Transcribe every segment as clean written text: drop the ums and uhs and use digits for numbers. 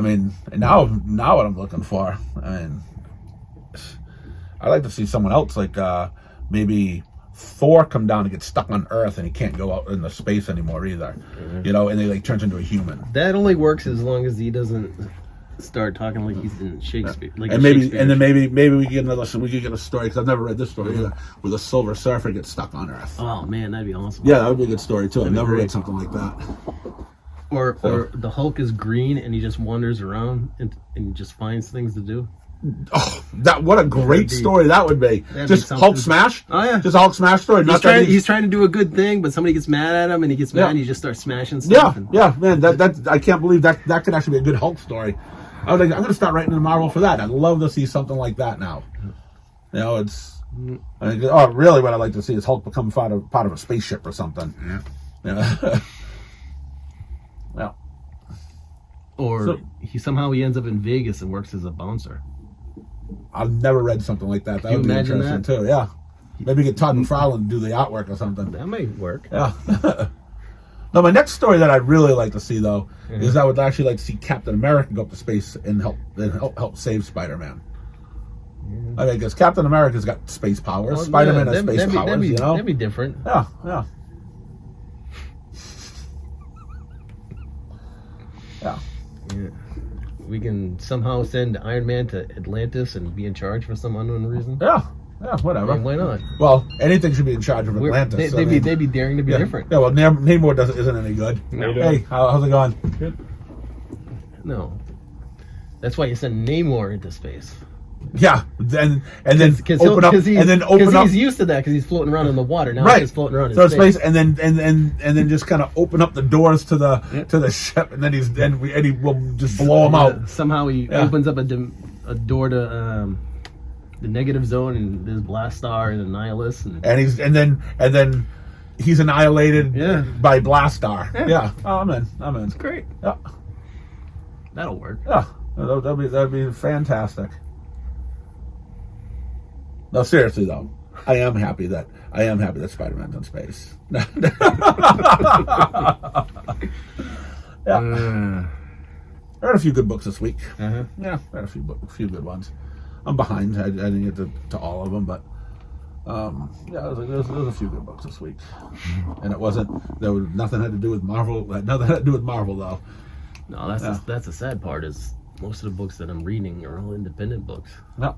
I mean, now what I'm looking for. I mean, I'd like to see someone else, like maybe Thor come down and get stuck on Earth and he can't go out into space anymore either. You know, and he like turns into a human. That only works as long as he doesn't start talking like he's in Shakespeare. Like and maybe we get we could get a story, because I've never read this story either, where the Silver Surfer gets stuck on Earth. Oh man, that'd be awesome. Yeah, that would be a good story too. I've never read something like that. Or the Hulk is green and he just wanders around and he just finds things to do. Oh, what a great story that would be. Just Hulk smash. Oh yeah, just a Hulk smash story. He's trying to do a good thing, but somebody gets mad at him and he gets mad and he just starts smashing stuff. Yeah, man, that I can't believe that could actually be a good Hulk story. I'm going to start writing in Marvel for that. I'd love to see something like that now. You know, really what I'd like to see is Hulk become part of a spaceship or something. Yeah. Yeah. Or he ends up in Vegas and works as a bouncer. I've never read something like that. That would be interesting too. Yeah. Maybe get Todd McFarlane to do the artwork or something. That might work. Yeah. Now, my next story that I'd really like to see, though, is I would actually like to see Captain America go up to space and help save Spider-Man. I mean, because Captain America's got space powers. Spider-Man has space powers, you know? That'd be different. Yeah, yeah. Yeah. We can somehow send Iron Man to Atlantis and be in charge for some unknown reason. Yeah, whatever. I mean, why not? Well, anything should be in charge of Atlantis. They'd be daring to be different. Yeah, well, Namor isn't any good. No. Hey, how's it going? Good. No. That's why you send Namor into space. Yeah, and then open up, he's used to that because he's floating around in the water now. He's floating around in space, and then just kind of open up the doors to the ship, and then he will just blow him out. Somehow he opens up a door to the negative zone, and there's Blast Star and Annihilus, and then he's annihilated by Blast Star. Yeah. Oh, I'm in. It's great. Yeah, that'll work. Yeah, that'd be fantastic. No, seriously though, I am happy that Spider-Man's in space. Yeah. I read a few good books this week. Yeah, I read a few good ones. I'm behind. I didn't get to all of them, but there was a few good books this week, and nothing had to do with Marvel. Nothing had to do with Marvel though. No, that's the sad part is most of the books that I'm reading are all independent books. No.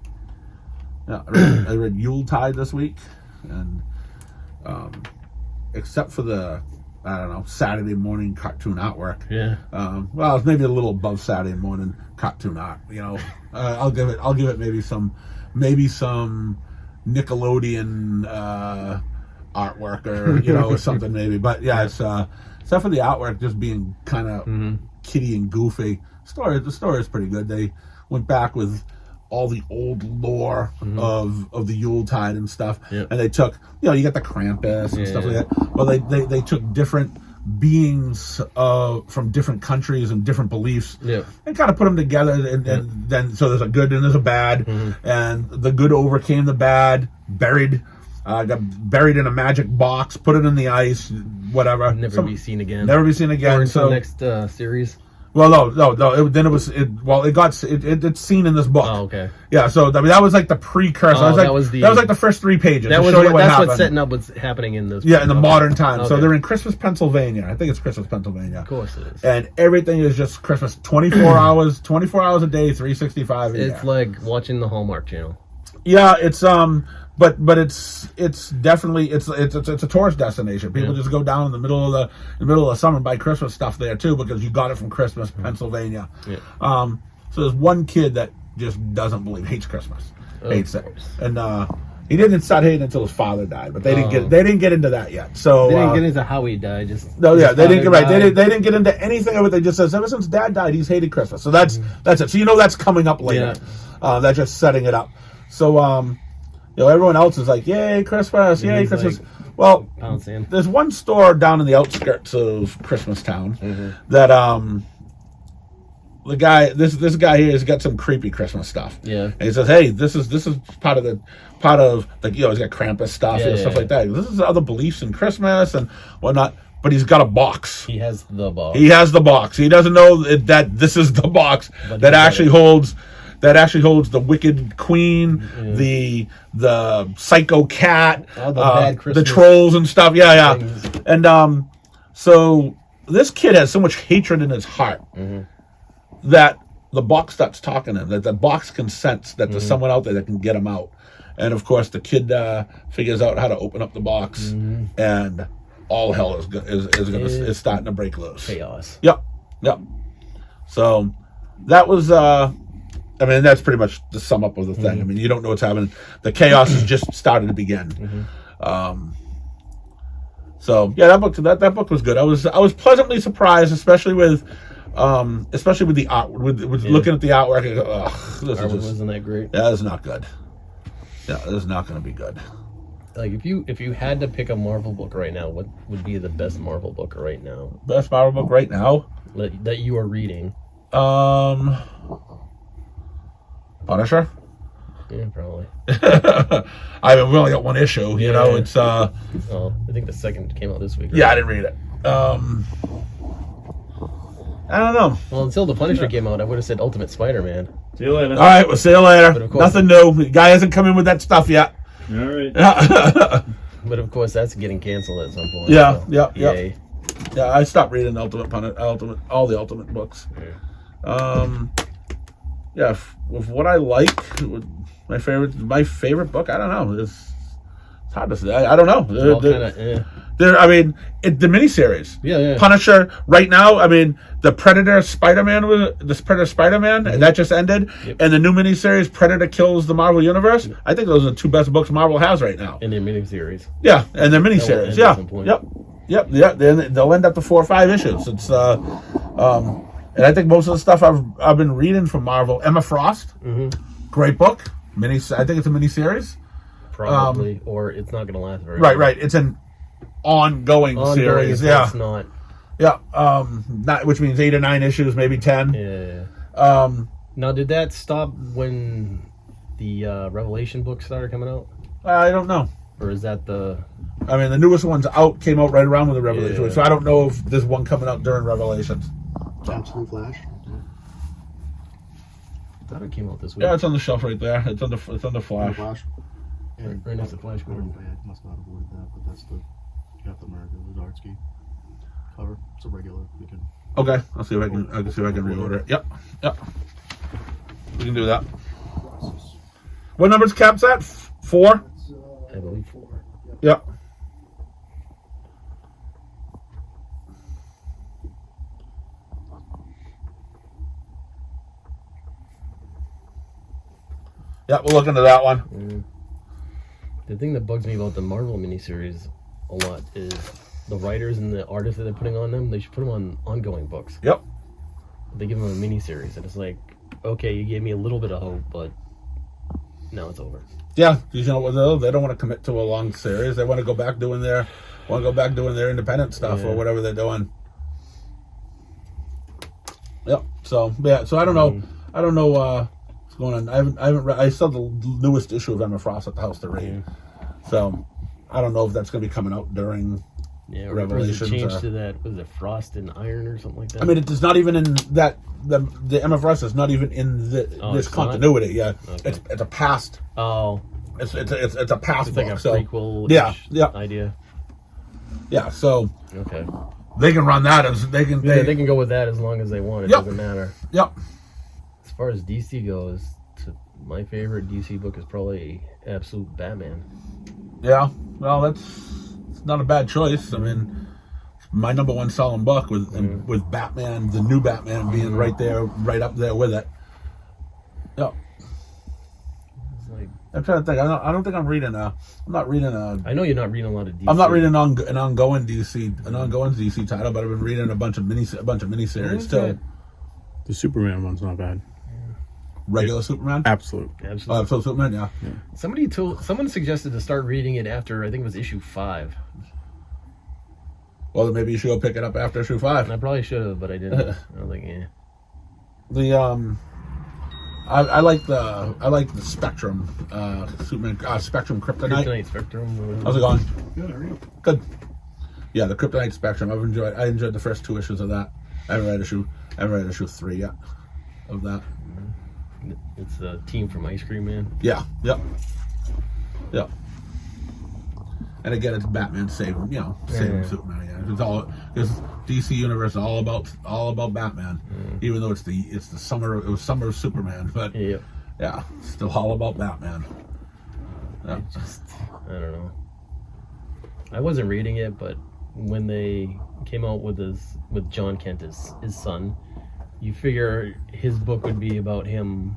Yeah, I read Yuletide this week, and except for the Saturday morning cartoon artwork. Yeah. Well, it's maybe a little above Saturday morning cartoon art. You know, I'll give it maybe some Nickelodeon artwork or something maybe. But yeah, it's except for the artwork just being kind of kiddie and goofy. The story is pretty good. They went back with all the old lore of the Yuletide and stuff, and they took you got the Krampus and stuff like that. Well, they took different beings from different countries and different beliefs, and kind of put them together, and then so there's a good and there's a bad, and the good overcame the bad, got buried in a magic box, put it in the ice, whatever. Never be seen again. Or so next series. Well, no. It's seen in this book. Oh, okay. Yeah, so I mean that was like the precursor. That was like the first 3 pages. That's what's setting up what's happening in this. Yeah, in the modern time. Okay. So they're in Christmas, Pennsylvania. I think it's Christmas, Pennsylvania. Of course it is. And everything is just Christmas. 24 hours a day, 365 a year. It's like watching the Hallmark Channel. Yeah, it's but it's definitely it's a tourist destination. People just go down in the middle of the summer and buy Christmas stuff there too because you got it from Christmas, Pennsylvania. Yeah. So there's one kid that just hates Christmas, hates it, and he didn't start hating until his father died. But they didn't get into that yet. So they didn't get into how he died. They didn't get into anything of it. They just says ever since Dad died, he's hated Christmas. So that's it. So that's coming up later. Yeah. That's just setting it up. So everyone else is like, yay, Christmas, yay, Christmas. Like, well, there's one store down in the outskirts of Christmas Town that this guy here has got some creepy Christmas stuff. Yeah. And he says, hey, this is part of he's got Krampus stuff and stuff like that. This is other beliefs in Christmas and whatnot. but he's got a box. He has the box. He has the box. He doesn't know that this is the box that actually holds the Wicked Queen, the Psycho Cat, the trolls and stuff. Yeah. And so this kid has so much hatred in his heart that the box starts talking to him. That the box can sense that there's someone out there that can get him out. And of course, the kid figures out how to open up the box, and all hell is starting to break loose. Chaos. Yep. So that was. I mean, that's pretty much the sum up of the thing. I mean, you don't know what's happening. The chaos has just started to begin. So yeah, that book was good. I was pleasantly surprised, especially with the art. With looking at the artwork, I go, ugh, wasn't that great? Yeah, it's not good. Yeah, this is not going to be good. Like if you had to pick a Marvel book right now, what would be the best Marvel book right now? Best Marvel book right now that you are reading? Punisher. Yeah, probably. I mean, we only got one issue. You know, it's. I think the second came out this week. Right? Yeah, I didn't read it. I don't know. Well, until the Punisher came out, I would have said Ultimate Spider-Man. See you later. All right, we'll see you later. Nothing new. The guy hasn't come in with that stuff yet. All right. But of course, that's getting canceled at some point. Yeah, so, yeah. Yeah, I stopped reading all the Ultimate books. Yeah, with what I like, my favorite book, I don't know. It's hard to say. I don't know. I mean, the miniseries. Yeah. Punisher. Right now, I mean, the Predator Spider-Man, and that just ended. Yep. And the new miniseries, Predator Kills the Marvel Universe. Yep. I think those are the two best books Marvel has right now. And their miniseries. Yeah, and their miniseries. Yep. They'll end up to 4 or 5 issues. It's and I think most of the stuff I've been reading from Marvel. Emma Frost, great book. I think it's a miniseries. Probably, or it's not going to last very long. Right. It's an ongoing series. Yeah. It's not. Yeah. Which means 8 or 9 issues, maybe 10. Yeah. Now, did that stop when the Revelation books started coming out? I don't know. Or is that I mean, the newest one's came out right around with the Revelation. So I don't know if there's one coming out during Revelations. Absolute Flash. I thought it came out this week. Yeah, it's on the shelf right there. It's on the Flash. Right next to Flash Gordon. I must not have ordered that, but that's the Captain America, the Dartsky cover. It's a regular. We can. Okay, I'll see if I can reorder it. Yep. We can do that. What number's Cap's at? 4? I believe 4. Yep. Yeah, we'll look into that one. The thing that bugs me about the Marvel miniseries a lot is the writers and the artists that they're putting on them. They should put them on ongoing books. Yep. They give them a miniseries, and it's like, okay, you gave me a little bit of hope, but now it's over. Yeah, you know what? They don't want to commit to a long series. They want to go back doing their independent stuff or whatever they're doing. Yep. So I don't know. I don't know. Going on. I haven't read. I saw the newest issue of Emma Frost at the house to read. So I don't know if that's going to be coming out during Revelations. Change to that. Was it Frost and Iron or something like that? I mean, it's not even in that. The Emma Frost is not even in this continuity. Yeah, okay. It's a past. Oh, it's a past. It's book, like a so, prequel. Idea. Yeah. So okay. They can run that as they can. They can go with that as long as they want. It doesn't matter. Yep. As far as DC goes, my favorite DC book is probably Absolute Batman. Yeah, well, it's not a bad choice. I mean, my number one selling book with Batman, the new Batman, being right up there with it. Yeah. I'm trying to think. I don't think I'm reading I'm not reading I know you're not reading a lot of DC. I'm not reading an ongoing DC title, but I've been reading a bunch of miniseries too. The Superman one's not bad. Regular Superman? Absolute Superman, yeah. Someone suggested to start reading it after, I think it was issue 5. Well, then maybe you should go pick it up after issue 5. I probably should have, but I didn't. I was like, I like the Spectrum, Superman, Spectrum Kryptonite. Spectrum. How's it going? Good, how are you? Good. Yeah, the Kryptonite Spectrum. I enjoyed the first 2 issues of that. I haven't read issue 3 yet of that. It's the team from Ice Cream Man. Yeah, yep. And again, it's Batman saving Superman. Yeah, it's DC universe is all about Batman. Even though it was summer of Superman, but yeah, still all about Batman. Yeah. I don't know. I wasn't reading it, but when they came out with John Kent, his son, you figure his book would be about him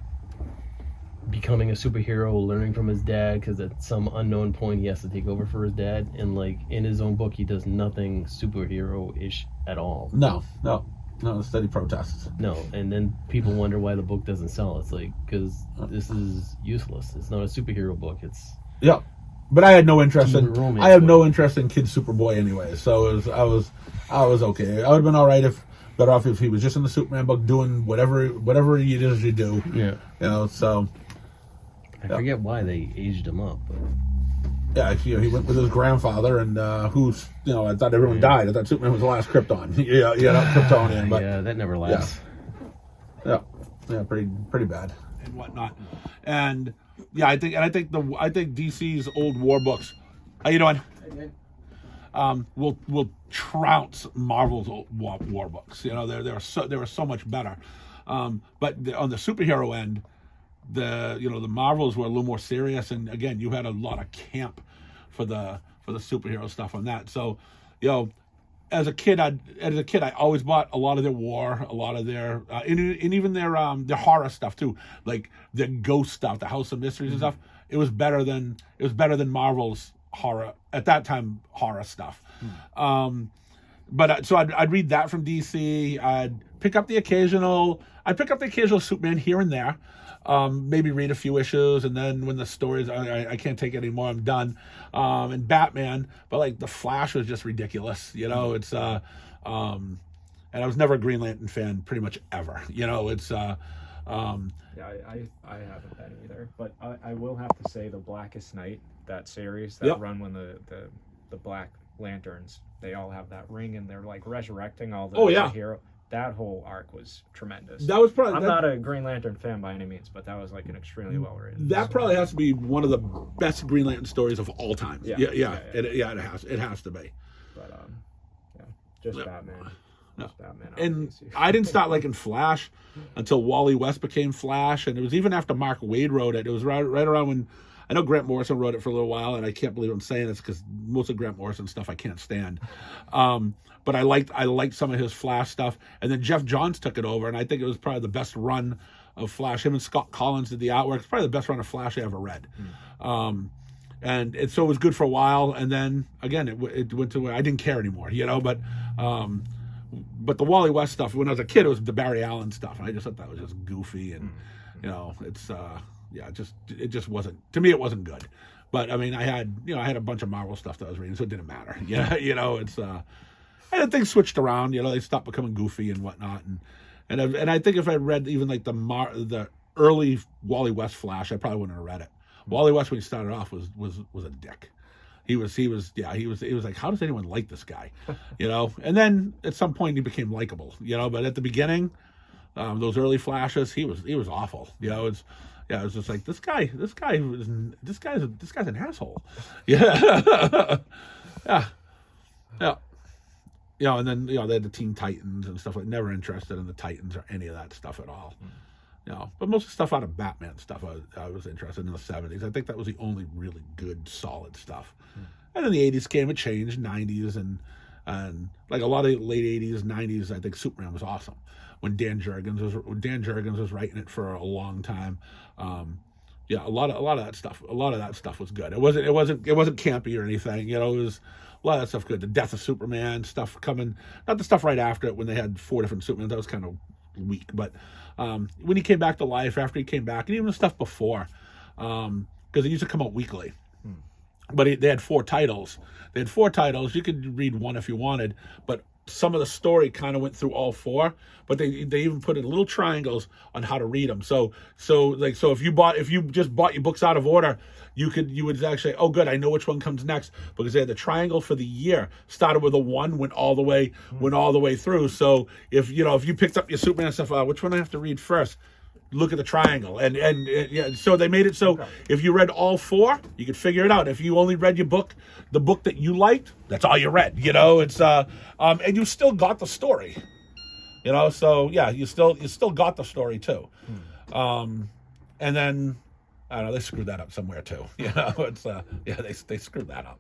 becoming a superhero, learning from his dad, because at some unknown point he has to take over for his dad, and like in his own book he does nothing superhero-ish at all. No, steady protests. No, and then people wonder why the book doesn't sell. It's like, because this is useless. It's not a superhero book. It's but I had no interest in romance Kid Superboy anyway, so I was okay. I would have been all right better off if he was just in the Superman book doing whatever it is you do. Yeah. So I forget why they aged him up, but yeah, he went with his grandfather, and who's I thought everyone died. I thought Superman was the last Krypton. Kryptonian, but yeah, that never lasts. Yeah, pretty bad and whatnot. And yeah, I think DC's old war books. How you doing? Will trounce Marvel's old war books. They were so much better. But on the superhero end, the Marvels were a little more serious, and again, you had a lot of camp for the superhero stuff on that. So, as a kid, I always bought a lot of their war, a lot of their, and even their horror stuff too, like the ghost stuff, the House of Mysteries and stuff. It was better than Marvel's horror at that time, horror stuff. But so I'd read that from DC. I'd pick up the occasional Superman here and there. Maybe read a few issues, and then when the stories I can't take it anymore, I'm done. And Batman, but like the Flash was just ridiculous. It's and I was never a Green Lantern fan, pretty much ever. It's yeah, I haven't been either, but I will have to say the Blackest Night, that series, that run when the Black Lanterns, they all have that ring and they're like resurrecting all the hero. That whole arc was tremendous. That was probably. I'm not a Green Lantern fan by any means, but that was like an extremely well written. That probably has to be one of the best Green Lantern stories of all time. It has to be. But just Batman. Just Batman. And I didn't start liking Flash until Wally West became Flash, and it was even after Mark Waid wrote it. It was right around when. I know Grant Morrison wrote it for a little while, and I can't believe I'm saying this because most of Grant Morrison stuff I can't stand. But I liked some of his Flash stuff, and then Jeff Johns took it over, and I think it was probably the best run of Flash. Him and Scott Collins did the artwork. It's probably the best run of Flash I ever read. So it was good for a while, and then again it went to where I didn't care anymore, But the Wally West stuff, when I was a kid, it was the Barry Allen stuff, and I just thought that was just goofy, and it's. It just wasn't, to me, it wasn't good. But I mean, I had a bunch of Marvel stuff that I was reading, so it didn't matter. It's and things switched around. They stopped becoming goofy and whatnot. And I think if I read even like the early Wally West Flash, I probably wouldn't have read it. Wally West, when he started off, was a dick. He was like, how does anyone like this guy? And then at some point he became likable. But at the beginning, those early Flashes, he was awful. It was just like this guy's an asshole. Yeah. And then they had the Teen Titans and stuff like. Never interested in the Titans or any of that stuff at all. But most of the stuff out of Batman stuff I was interested in the 70s. I think that was the only really good, solid stuff. And then the 80s came, it changed, 90s and like a lot of late 80s, 90s. I think Superman was awesome. When Dan Jurgens was writing it for a long time, a lot of that stuff was good. It wasn't campy or anything. It was a lot of that stuff good. The Death of Superman stuff coming, not the stuff right after it when they had 4 different Supermans. That was kind of weak. But when he came back to life, after he came back, and even the stuff before, because it used to come out weekly. But they had 4 titles. You could read one if you wanted, but some of the story kind of went through all four, but they even put in little triangles on how to read them. So if you just bought your books out of order, you would actually say, oh good, I know which one comes next, because they had the triangle for the year, started with a 1, went all the way through. So if you picked up your Superman stuff, which one I have to read first? Look at the triangle, and yeah. So they made it so if you read all 4, you could figure it out. If you only read the book that you liked, that's all you read. It's and you still got the story. So yeah, you still got the story too. And then I don't know, they screwed that up somewhere too. It's they screwed that up.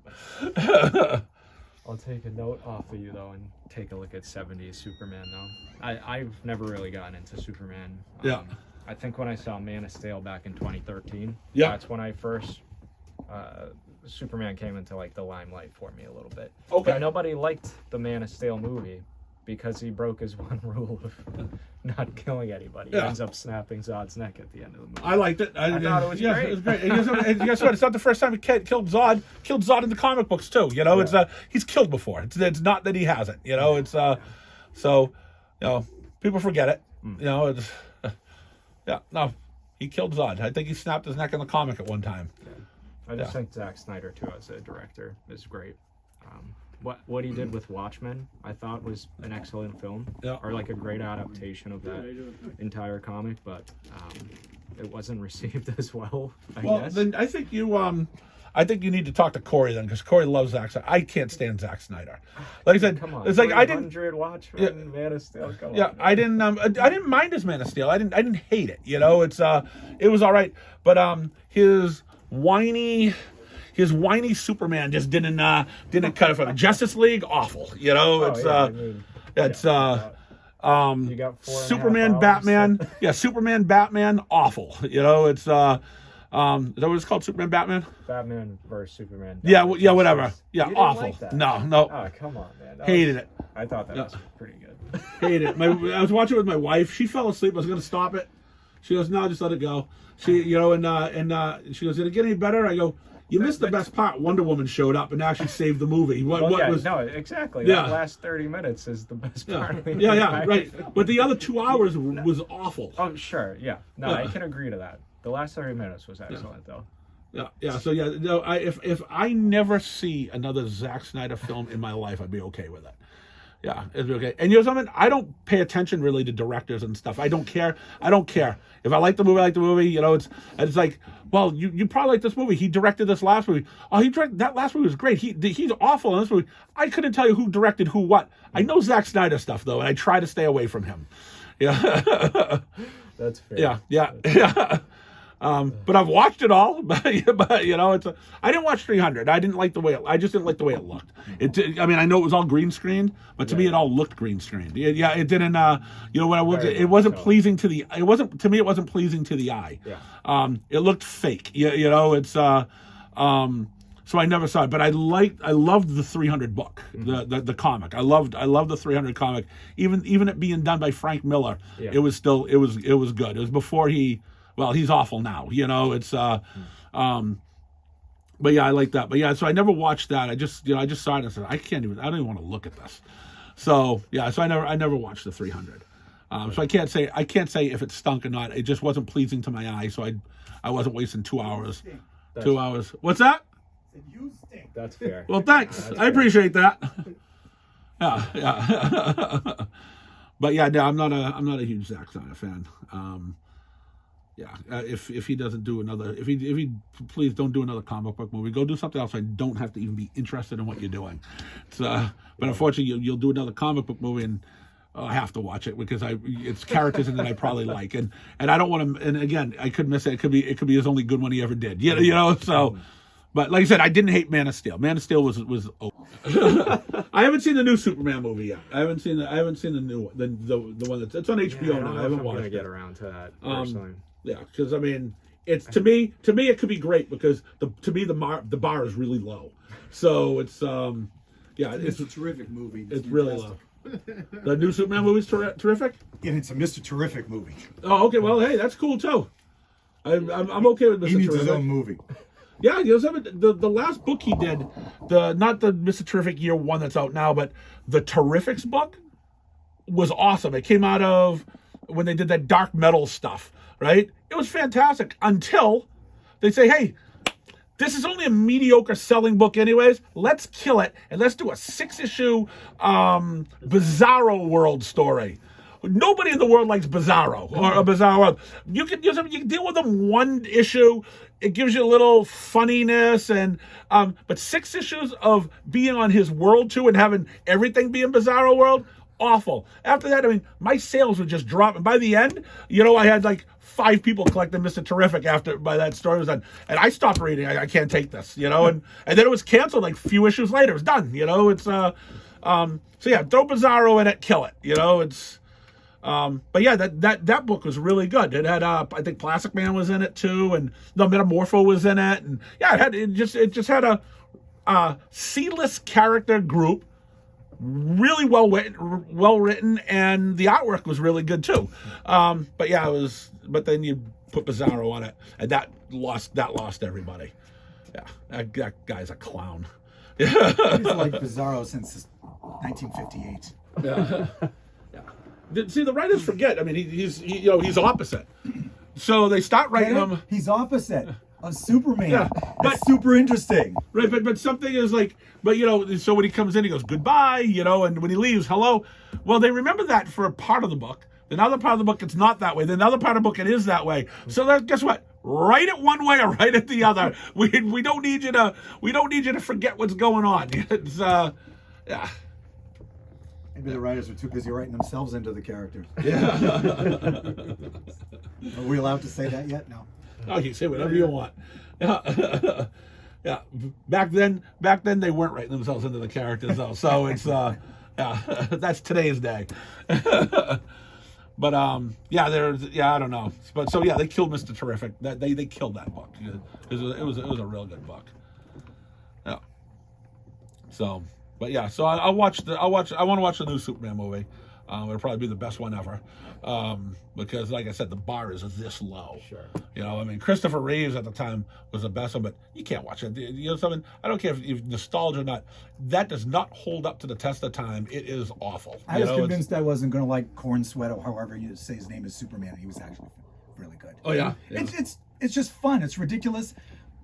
I'll take a note off of you though and take a look at 70s Superman though. I've never really gotten into Superman. Yeah. I think when I saw Man of Steel back in 2013, yeah, that's when I first Superman came into like the limelight for me a little bit. Okay. But nobody liked the Man of Steel movie because he broke his one rule of not killing anybody. Yeah. He ends up snapping Zod's neck at the end of the movie. I liked it. I thought it was great. It was great. And guess what? It's not the first time he killed Zod. Killed Zod in the comic books too. It's he's killed before. It's not that he hasn't. It's so people forget it. It's yeah, no, he killed Zod. I think he snapped his neck in the comic at one time. I just think Zack Snyder too as a director is great. What he did with Watchmen, I thought was an excellent film, or like a great adaptation of that entire comic, but it wasn't received as well. I guess. Then I think you need to talk to Corey then, because Corey loves Zack Snyder. I can't stand Zack Snyder. Like I said, come on, it's like I didn't. Watchmen, Man of Steel. Come on. I didn't mind his Man of Steel. I didn't hate it. It was all right, but his whiny Superman just didn't cut it for him. Justice League, awful. You got 4.5 Superman, hours. Batman. Yeah, Superman, Batman, awful. Is that what it's called? Superman, Batman. Batman versus Superman. Yeah, whatever. Yeah, You didn't awful. like that? No. Oh, come on, man. Hated it. I thought that was pretty good. Hated it. I was watching it with my wife. She fell asleep. I was going to stop it. She goes, "No, just let it go." She, and she goes, "Did it get any better?" I go, "You missed the best part. Wonder Woman showed up and actually saved the movie." No, exactly. Yeah. That last 30 minutes is the best part. Yeah, right. But the other 2 hours was awful. Oh, sure. Yeah. No, I can agree to that. The last 30 minutes was excellent, though. Yeah. So yeah, no. If I never see another Zack Snyder film in my life, I'd be okay with it. Yeah, it'd be okay. And something? I don't pay attention really to directors and stuff. I don't care. If I like the movie, I like the movie. It's like, well, you probably like this movie. He directed this last movie. Oh, he directed that last movie was great. He's awful in this movie. I couldn't tell you who directed who what. I know Zack Snyder stuff though, and I try to stay away from him. Yeah. That's fair. Yeah. But I've watched it all. But I didn't watch 300. I didn't like the way I just didn't like the way it looked. I know it was all green screened, but to me it all looked green screened. Yeah, it didn't. When I looked, it wasn't pleasing to the. It wasn't to me. It wasn't pleasing to the eye. Yeah. It looked fake. It's. So I never saw it, but I loved the 300 book, the comic. I loved the 300 comic. Even it being done by Frank Miller, it was good. It was before he. Well, he's awful now, it's, but yeah, I like that. But yeah, so I never watched that. I just saw it and said, I don't even want to look at this. So yeah, so I never watched the 300. So I can't say if it stunk or not. It just wasn't pleasing to my eye. So I wasn't wasting 2 hours. 2 hours. What's that? You stink. That's fair. Well, thanks. I appreciate that. Yeah. But yeah, no, I'm not a huge Zack Snyder fan. If he doesn't do another, if he please don't do another comic book movie, go do something else. I don't have to even be interested in what you're doing. But unfortunately, you'll do another comic book movie, and I have to watch it because it's characters in that I probably like, and I don't want to. And again, I could miss it. It could be his only good one he ever did. So. But like I said, I didn't hate Man of Steel. Man of Steel was. I haven't seen the new Superman movie yet. I haven't seen the new one, the one it's on HBO now. I haven't watched it. Get around to that personally. Yeah, because it's to me it could be great because the bar is really low. So it's It's a terrific movie. It's really low. The new Superman movie is terrific. And it's a Mr. Terrific movie. Oh, okay. Well, hey, that's cool too. I'm okay with Mr. He needs Terrific. his own movie. Yeah, the last book he did, not the Mr. Terrific Year 1 that's out now, but the Terrifics book was awesome. It came out of when they did that dark metal stuff, right? It was fantastic until they say, hey, this is only a mediocre selling book anyways. Let's kill it and let's do a 6-issue Bizarro World story. Nobody in the world likes Bizarro or a Bizarro World. You can deal with them one issue. It gives you a little funniness, and but 6 issues of being on his world too and having everything be in Bizarro World, awful. After that, I mean, my sales would just drop, and by the end, I had like 5 people collecting Mr. Terrific by that story was done, and I stopped reading. I can't take this, and then it was canceled like a few issues later. It was done, it's so yeah, throw Bizarro in it, kill it, it's. But yeah, that book was really good. It had I think Plastic Man was in it too, and the Metamorpho was in it, and yeah, it just had a C-list character group, really well written, and the artwork was really good too. But yeah, it was. But then you put Bizarro on it, and that lost everybody. Yeah, that guy's a clown. He's like Bizarro since 1958. Yeah. See, the writers forget. I mean, he's opposite. So they start writing him. He's opposite of Superman. Yeah, That's super interesting. Right, but something is like, so when he comes in, he goes goodbye, and when he leaves, hello. Well, they remember that for a part of the book. Another part of the book, it's not that way. Then another part of the book, it is that way. So guess what? Write it one way or write it the other. We don't need you to forget what's going on. It's yeah. Maybe the writers were too busy writing themselves into the characters. Yeah. Are we allowed to say that yet? No. Oh, you say whatever you want. Yeah. Yeah. Back then they weren't writing themselves into the characters though. So it's yeah, that's today's day. But yeah, I don't know. But so yeah, they killed Mr. Terrific. They killed that book. It was a real good book. Yeah. So, but yeah, so I want to watch the new Superman movie. It'll probably be the best one ever. Because like I said, the bar is this low. Sure. I mean, Christopher Reeves at the time was the best one, but you can't watch it. You know something? I don't care if nostalgia or not. That does not hold up to the test of time. It is awful. I was convinced I wasn't going to like Corn Sweat or however you say his name is Superman. He was actually really good. Oh yeah. It's just fun. It's ridiculous.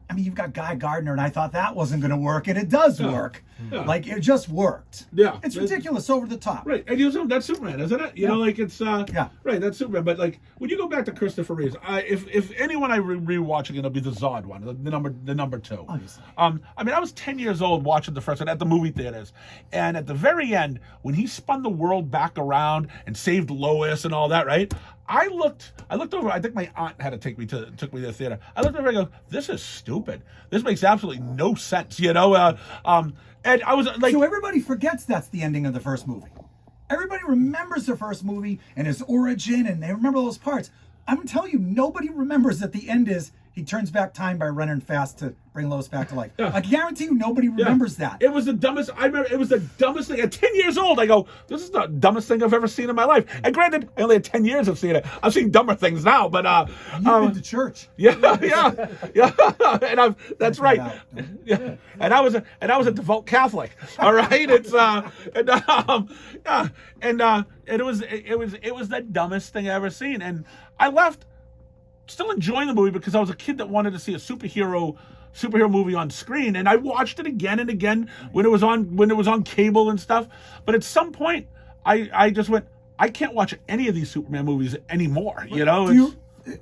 I mean, you've got Guy Gardner, and I thought that wasn't going to work, and it does work. Yeah. Like, it just worked. Yeah. It's ridiculous, over the top. Right, and that's Superman, isn't it? Like it's yeah. Right, that's Superman. But like when you go back to Christopher Reeves, if anyone I rewatching, it'll be the Zod one, the number 2. Obviously. I mean, I was 10 years old watching the first one at the movie theaters, and at the very end, when he spun the world back around and saved Lois and all that, right? I looked over. I think my aunt had to took me to the theater. I looked over and I go, "This is stupid. This makes absolutely no sense." And I was like, so everybody forgets that's the ending of the first movie. Everybody remembers the first movie and his origin, and they remember those parts. I'm telling you, nobody remembers that the end is he turns back time by running fast to bring Lois back to life. Yeah. I guarantee you, nobody remembers that. It was the dumbest. I remember it was the dumbest thing. At 10 years old, I go, "This is the dumbest thing I've ever seen in my life." And granted, I only had 10 years of seeing it. I've seen dumber things now, but you've been to church. Yeah. And that's right. Yeah, and I was a devout Catholic. All right, it's it was the dumbest thing I ever seen, and I left still enjoying the movie because I was a kid that wanted to see a superhero movie on screen, and I watched it again and again when it was on cable and stuff. But at some point, I just went, I can't watch any of these Superman movies anymore.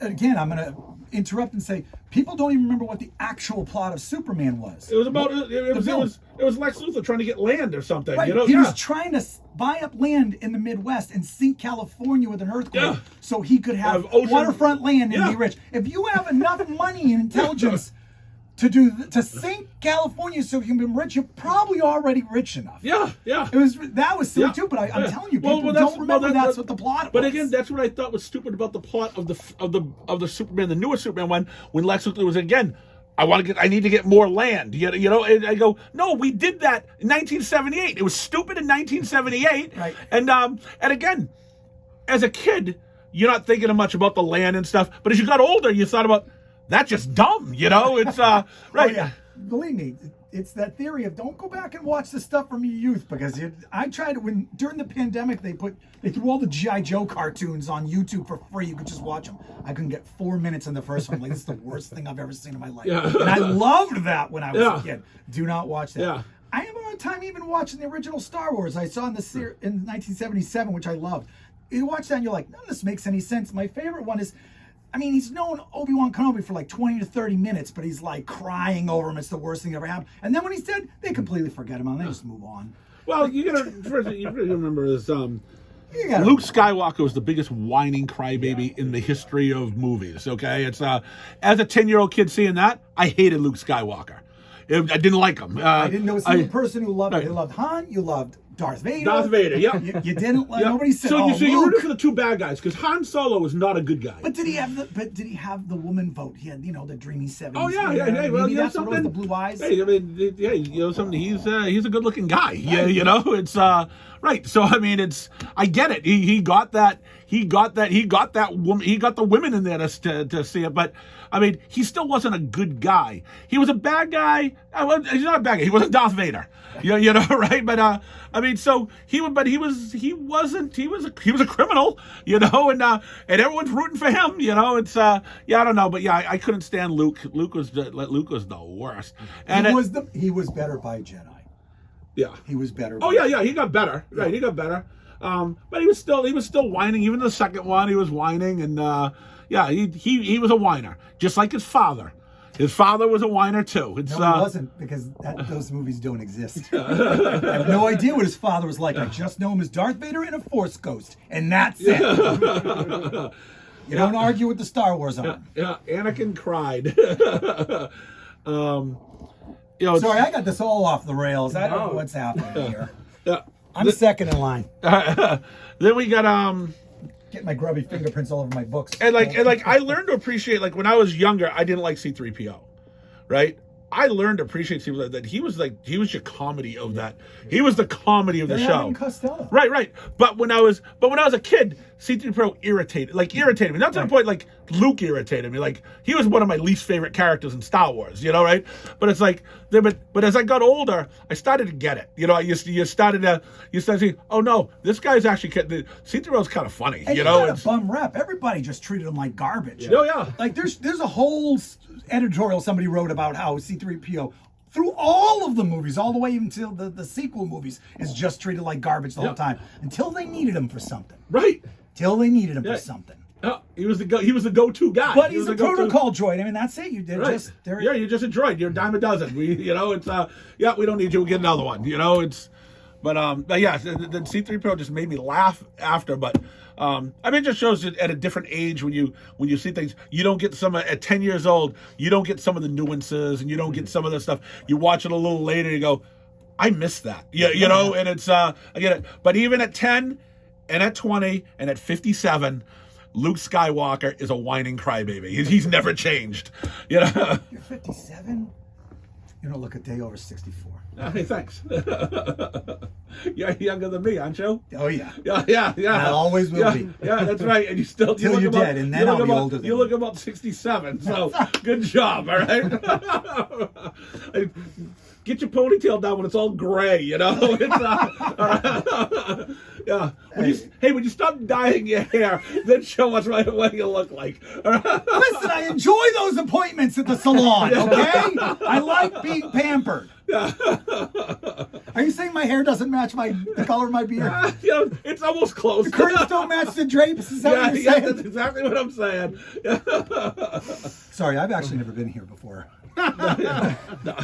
Again, I'm going to interrupt and say people don't even remember what the actual plot of Superman was. It was about it was Lex Luthor trying to get land or something. Right. He was trying to buy up land in the Midwest and sink California with an earthquake, so he could have waterfront land and be rich. If you have enough money and intelligence to sink California so you can be rich, you're probably already rich enough. Yeah. That was silly too, but I'm telling you, people don't remember that's what the plot was. But again, that's what I thought was stupid about the plot of the Superman, the newer Superman one, when Lex Luthor was again, I need to get more land. And I go, no, we did that in 1978. It was stupid in 1978. Right. And again, as a kid, you're not thinking much about the land and stuff. But as you got older, you thought about, that's just dumb, It's right. Oh, yeah. believe me, it's that theory of don't go back and watch the stuff from your youth, because I tried to, during the pandemic they threw all the G.I. Joe cartoons on YouTube for free. You could just watch them. I couldn't get 4 minutes in the first one. Like, this is the worst thing I've ever seen in my life. Yeah. And I loved that when I was a kid. Do not watch that. Yeah. I have a hard time even watching the original Star Wars. I saw in 1977, which I loved. You watch that and you're like, none of this makes any sense. My favorite one is, I mean, he's known Obi-Wan Kenobi for like 20 to 30 minutes, but he's like crying over him. It's the worst thing ever happened. And then when he's dead, they completely forget him and they just move on. Well, you gotta first, you really remember is Luke Skywalker was the biggest whining crybaby in the history of movies. Okay, it's as a 10-year-old kid seeing that, I hated Luke Skywalker. I didn't like him. I didn't know a single person who loved it. You loved Han, you loved Darth Vader. Darth Vader, yeah. You didn't. Nobody said. So you Luke. rooted for the two bad guys because Han Solo was not a good guy. But did he have the woman vote? He had the dreamy 70s. Oh yeah. Well, maybe that's something. the blue eyes. Hey, I mean, something. He's a good looking guy. Yeah, it's right. So I mean, I get it. He got that. He got that woman. He got the women in there to see it. But I mean, he still wasn't a good guy. He was a bad guy. He's not a bad guy. He wasn't Darth Vader. Right? But I mean, so he was a criminal. And everyone's rooting for him. It's I don't know, but I couldn't stand Luke. Luke was the worst. And he was better by Jedi. Yeah, he was better. Oh yeah, he got better. Right, he got better. But he was still whining. Even the second one, he was whining, and he was a whiner, just like his father. His father was a whiner too. No, he wasn't, because those movies don't exist. I have no idea what his father was like. I just know him as Darth Vader and a Force ghost, and that's it. You don't argue with the Star Wars on. Yeah, Anakin cried. Sorry, I got this all off the rails. I don't know what's happening here. I'm second in line. Then we got Get my grubby fingerprints all over my books. And I learned to appreciate, like, when I was younger, I didn't like C-3PO, right? I learned to appreciate C-3PO, that he was your comedy of that. He was the comedy of the show. Costello. Right. But when I was a kid, C-3PO irritated me. Not to the point like Luke irritated me. Like, he was one of my least favorite characters in Star Wars, right? But it's like, but as I got older, I started to get it. You started to see, oh no, this guy's actually, C-3PO's kind of funny. And he got a bum rep. Everybody just treated him like garbage. Oh yeah. Like there's a whole editorial somebody wrote about how C-3PO, through all of the movies, all the way until the sequel movies, is just treated like garbage the whole time, until they needed him for something. Right. Till they needed him for something. He was the go-to guy. But he's a protocol droid. I mean, that's it. You're right. You're just a droid. You're a dime a dozen. We we don't need you. We get another one. But yeah, the C-3PO just made me laugh after. But I mean, it just shows that at a different age, when you see things, you don't get at 10 years old, you don't get some of the nuances, and you don't get some of the stuff. You watch it a little later, you go, I missed that. And it's I get it. But even at 10 and at 20 and at 57, Luke Skywalker is a whining crybaby. He's never changed. You're 57? You don't look a day over 64. Hey, thanks. You're younger than me, aren't you? Oh, yeah. Yeah. I always will be. Yeah, that's right. And you still... Till you're dead, and then I'll be older than you. You look about 67, so good job, all right? Get your ponytail down when it's all gray, It's, yeah. When you stop dyeing your hair, then show us right what you look like. Listen, I enjoy those appointments at the salon, okay? I like being pampered. Are you saying my hair doesn't match the color of my beard? It's almost close. The curtains don't match the drapes? Is that what you're saying? That's exactly what I'm saying. Sorry, I've actually never been here before. No.